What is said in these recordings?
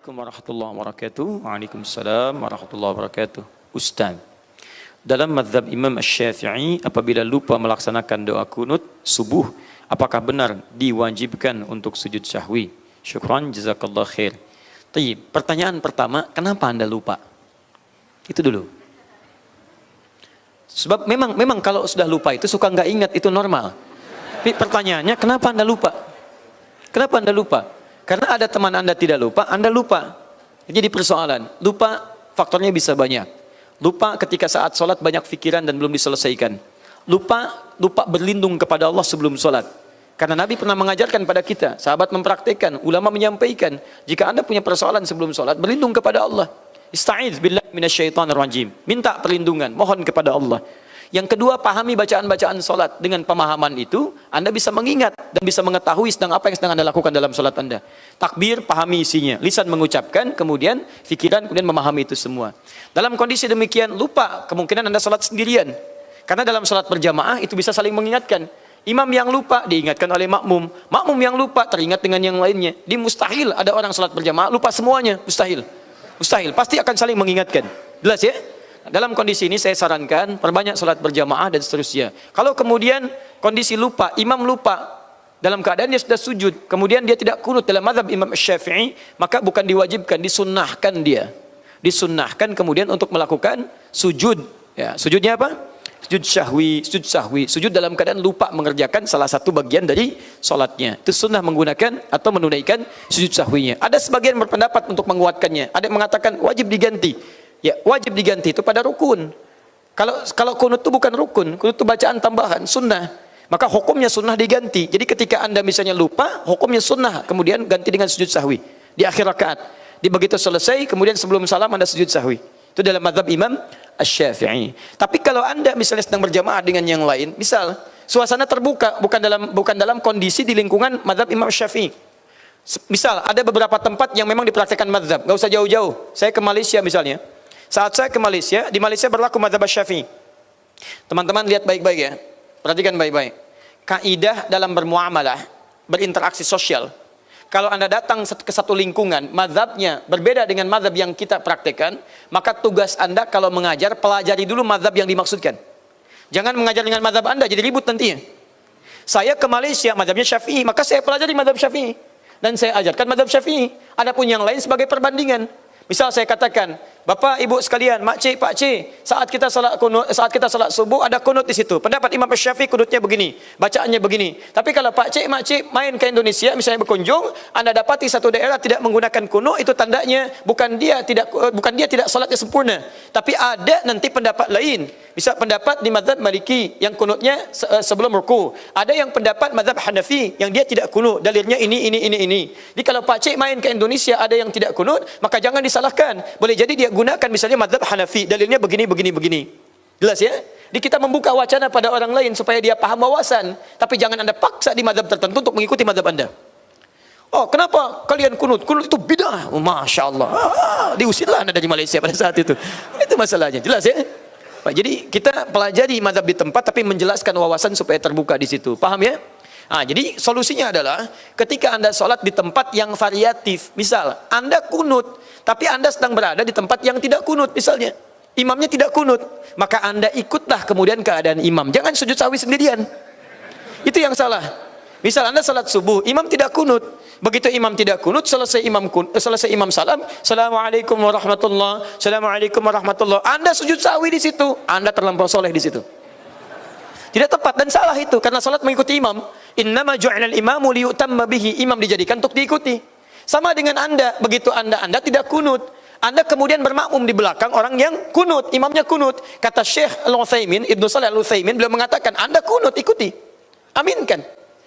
Assalamualaikum warahmatullahi wabarakatuh. Waalaikumsalam warahmatullahi wabarakatuh. Ustaz, dalam mazhab Imam Asy-Syafi'i apabila lupa melaksanakan doa kunut subuh, apakah benar diwajibkan untuk sujud sahwi? Syukran, jazakallah khair. Tayyib, pertanyaan pertama, kenapa Anda lupa? Itu dulu. Sebab memang kalau sudah lupa itu suka nggak ingat, itu normal. Tapi pertanyaannya, kenapa Anda lupa? Kenapa Anda lupa? Karena ada teman Anda tidak lupa, Anda lupa. Jadi persoalan, lupa faktornya bisa banyak. Lupa ketika saat sholat banyak pikiran dan belum diselesaikan. Lupa berlindung kepada Allah sebelum sholat. Karena Nabi pernah mengajarkan pada kita, sahabat mempraktikkan, ulama menyampaikan, jika Anda punya persoalan sebelum sholat, berlindung kepada Allah. Ista'iz billahi minasyaitonir rajim. Minta perlindungan, mohon kepada Allah. Yang kedua, pahami bacaan-bacaan sholat. Dengan pemahaman itu, Anda bisa mengingat dan bisa mengetahui apa yang sedang Anda lakukan dalam sholat Anda. Takbir, pahami isinya. Lisan mengucapkan, kemudian fikiran, kemudian memahami itu semua. Dalam kondisi demikian, lupa, kemungkinan Anda sholat sendirian. Karena dalam sholat berjamaah, itu bisa saling mengingatkan. Imam yang lupa, diingatkan oleh makmum. Makmum yang lupa, teringat dengan yang lainnya. Di mustahil ada orang sholat berjamaah, lupa semuanya. Mustahil. Mustahil, pasti akan saling mengingatkan. Jelas ya? Dalam kondisi ini saya sarankan perbanyak salat berjamaah dan seterusnya. Kalau kemudian kondisi lupa, imam lupa dalam keadaan dia sudah sujud, kemudian dia tidak kunut dalam mazhab Imam Asy-Syafi'i, maka bukan diwajibkan, disunnahkan dia. Disunnahkan kemudian untuk melakukan sujud. Ya, sujudnya apa? Sujud sahwi, sujud dalam keadaan lupa mengerjakan salah satu bagian dari salatnya. Itu sunnah menggunakan atau menunaikan sujud sahwinya. Ada sebagian berpendapat untuk menguatkannya. Ada yang mengatakan wajib diganti. Ya, wajib diganti itu pada rukun. Kalau kunut itu bukan rukun, kunut itu bacaan tambahan, sunnah. Maka hukumnya sunnah diganti. Jadi ketika Anda misalnya lupa, hukumnya sunnah, kemudian ganti dengan sujud sahwi di akhir rakaat. Di begitu selesai, kemudian sebelum salam Anda sujud sahwi. Itu dalam mazhab Imam Asy-Syafi'i. Tapi kalau Anda misalnya sedang berjamaah dengan yang lain, misal suasana terbuka, bukan dalam kondisi di lingkungan mazhab Imam Asy-Syafi'i. Misal ada beberapa tempat yang memang dipraktikkan mazhab, enggak usah jauh-jauh. Saya ke Malaysia misalnya. Saat saya ke Malaysia, di Malaysia berlaku mazhab Syafi'i. Teman-teman lihat baik-baik ya. Perhatikan baik-baik. Kaidah dalam bermuamalah, berinteraksi sosial. Kalau Anda datang ke satu lingkungan, mazhabnya berbeda dengan mazhab yang kita praktekkan, maka tugas Anda kalau mengajar, pelajari dulu mazhab yang dimaksudkan. Jangan mengajar dengan mazhab Anda, jadi ribut nantinya. Saya ke Malaysia, mazhabnya Syafi'i, maka saya pelajari mazhab Syafi'i. Dan saya ajarkan mazhab Syafi'i. Adapun yang lain sebagai perbandingan. Misal saya katakan, Bapak, Ibu sekalian, Makcik, Pakcik, saat kita salat subuh ada kunut di situ. Pendapat Imam Syafi'i kunutnya begini, bacaannya begini. Tapi kalau Pakcik, Makcik main ke Indonesia, misalnya berkunjung, Anda dapati satu daerah tidak menggunakan kunut, itu tandanya bukan dia tidak salatnya sempurna, tapi ada nanti pendapat lain. Bisa pendapat di mazhab Maliki yang kunutnya sebelum ruku. Ada yang pendapat mazhab Hanafi yang dia tidak kunut, dalilnya ini. Jadi kalau Pakcik main ke Indonesia ada yang tidak kunut, maka jangan disalahkan. Boleh jadi dia gunakan misalnya mazhab Hanafi, dalilnya begini. Jelas ya? Jadi kita membuka wacana pada orang lain supaya dia paham wawasan, tapi jangan Anda paksa di mazhab tertentu untuk mengikuti mazhab Anda. Oh, kenapa kalian kunut? Kunut itu bid'ah. Oh, Masya Allah. Diusirlah Anda dari Malaysia pada saat itu. Itu masalahnya. Jelas ya? Jadi kita pelajari mazhab di tempat tapi menjelaskan wawasan supaya terbuka di situ. Paham ya? Jadi solusinya adalah ketika Anda sholat di tempat yang variatif, misal Anda kunut, tapi Anda sedang berada di tempat yang tidak kunut, misalnya imamnya tidak kunut, maka Anda ikutlah kemudian keadaan imam. Jangan sujud sahwi sendirian. Itu yang salah. Misal Anda salat subuh, imam tidak kunut. Begitu imam tidak kunut, selesai imam salam, Assalamualaikum warahmatullahi, Assalamualaikum warahmatullahi. Anda sujud sahwi di situ, Anda terlampau soleh di situ. Tidak tepat dan salah itu karena salat mengikuti imam. Innama ju'ilal imamu liyutamma bihi. Imam dijadikan untuk diikuti. Sama dengan Anda, begitu Anda tidak kunut, Anda kemudian bermakmum di belakang orang yang kunut, imamnya kunut. Kata Syekh Al-Utsaimin, Ibnu Shalih Al-Utsaimin beliau mengatakan, Anda kunut, ikuti. Aminkan.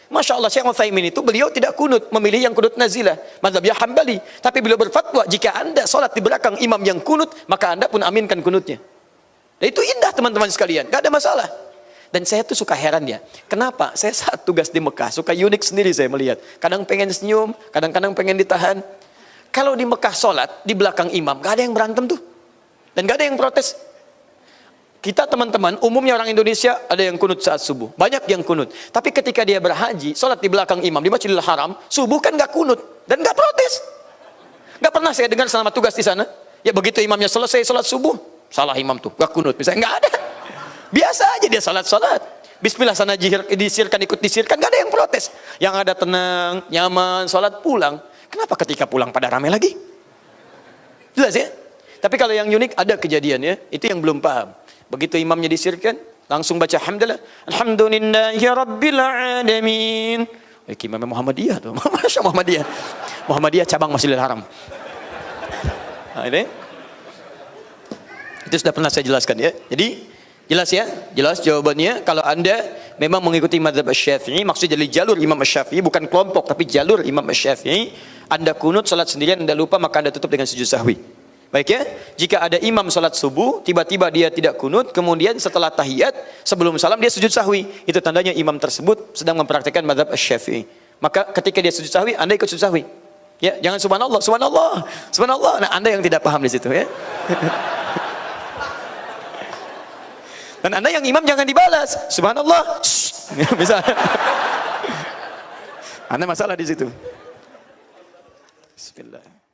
Masya Allah, Syekh Al-Utsaimin itu beliau tidak kunut, memilih yang kunut nazilah, mazhabnya Hambali. Tapi beliau berfatwa, jika Anda salat di belakang imam yang kunut, maka Anda pun aminkan kunutnya. Dan itu indah teman-teman sekalian, gak ada masalah. Dan saya tuh suka heran ya, kenapa saya saat tugas di Mekah suka unik sendiri saya melihat. Kadang pengen senyum, kadang-kadang pengen ditahan. Kalau di Mekah sholat di belakang imam, gak ada yang berantem tuh, dan gak ada yang protes. Kita teman-teman, umumnya orang Indonesia ada yang kunut saat subuh, banyak yang kunut. Tapi ketika dia berhaji, sholat di belakang imam di Masjidil Haram, subuh kan gak kunut dan gak protes. Nggak pernah saya dengar selama tugas di sana. Ya begitu imamnya selesai salat subuh, salah imam tuh, nggak kunut. Misalnya nggak ada. Biasa aja dia salat. Bismillah sana disirkan ikut disirkan, nggak ada yang protes. Yang ada tenang, nyaman, salat pulang. Kenapa ketika pulang pada ramai lagi? Jelas ya? Tapi kalau yang unik ada kejadian ya, itu yang belum paham. Begitu imamnya disirkan, langsung baca hamdalah, alhamdulillahi rabbil alamin. Imam Muhammadiyah tuh, Masya Muhammadiyah. Muhammadiyah cabang Masjidil Haram. Nah, ini itu sudah pernah saya jelaskan ya. Jadi jelas ya, jelas jawabannya. Kalau anda memang mengikuti mazhab Syafi'i, maksudnya jadi jalur Imam Syafi'i, bukan kelompok tapi jalur Imam Syafi'i, anda kunut salat sendirian, anda lupa, maka anda tutup dengan sujud sahwi. Baik ya, jika ada imam salat subuh, tiba-tiba dia tidak kunut, kemudian setelah tahiyat, sebelum salam dia sujud sahwi, itu tandanya imam tersebut sedang mempraktikkan mazhab Syafi'i. Maka ketika dia sujud sahwi, anda ikut sujud sahwi. Ya, jangan subhanallah, subhanallah, subhanallah. Nah, anda yang tidak paham di situ ya. Dan anda yang imam jangan dibalas, subhanallah. Bisa. Anda masalah di situ. Bismillah.